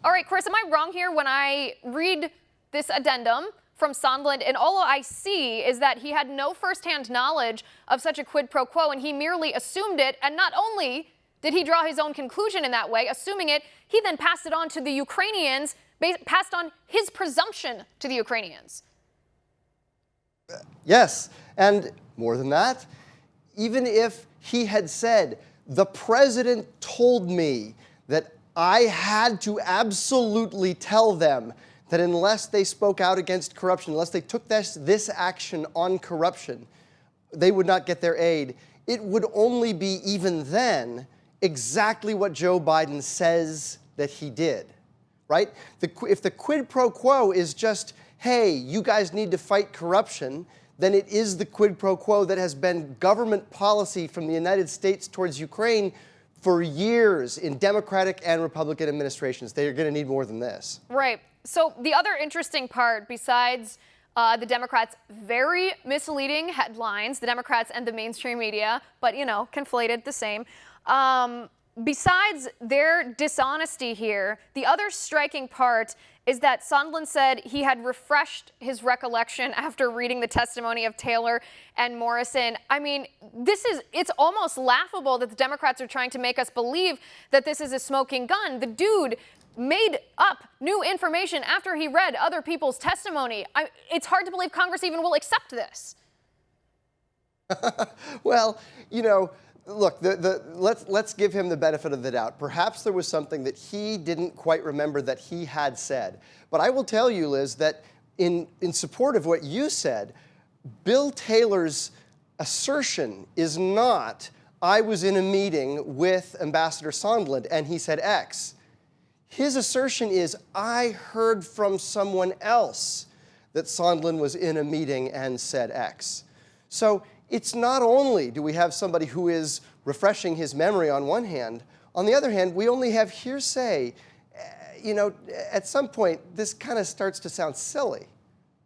All right, Chris, am I wrong here when I read this addendum from Sondland and all I see is that he had no firsthand knowledge of such a quid pro quo and he merely assumed it, and not only did he draw his own conclusion in that way, assuming it, he then passed it on to the Ukrainians, passed on his presumption to the Ukrainians. Yes, and more than that, even if he had said, the president told me that I had to absolutely tell them that unless they spoke out against corruption, unless they took this action on corruption, they would not get their aid, it would only be even then exactly what Joe Biden says that he did, right? If the quid pro quo is just, hey, you guys need to fight corruption, then it is the quid pro quo that has been government policy from the United States towards Ukraine for years in Democratic and Republican administrations. They are going to need more than this. Right. So the other interesting part, besides the Democrats' very misleading headlines, the Democrats and the mainstream media, but, you know, conflated the same. Besides their dishonesty here, the other striking part is that Sondland said he had refreshed his recollection after reading the testimony of Taylor and Morrison. I mean, it's almost laughable that the Democrats are trying to make us believe that this is a smoking gun. The dude made up new information after he read other people's testimony. It's hard to believe Congress even will accept this. Well, you know, look, let's give him the benefit of the doubt. Perhaps there was something that he didn't quite remember that he had said. But I will tell you, Liz, that in support of what you said, Bill Taylor's assertion is not, I was in a meeting with Ambassador Sondland and he said X. His assertion is, I heard from someone else that Sondland was in a meeting and said X. So it's not only do we have somebody who is refreshing his memory on one hand, on the other hand, we only have hearsay. You know, at some point, this kind of starts to sound silly.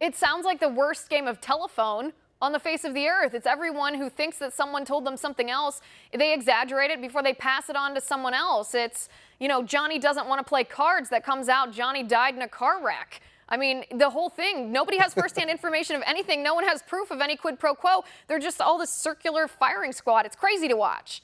It sounds like the worst game of telephone on the face of the earth. It's everyone who thinks that someone told them something else. They exaggerate it before they pass it on to someone else. It's, you know, Johnny doesn't want to play cards. That comes out, Johnny died in a car wreck. I mean, the whole thing, nobody has firsthand information of anything. No one has proof of any quid pro quo. They're just all this circular firing squad. It's crazy to watch.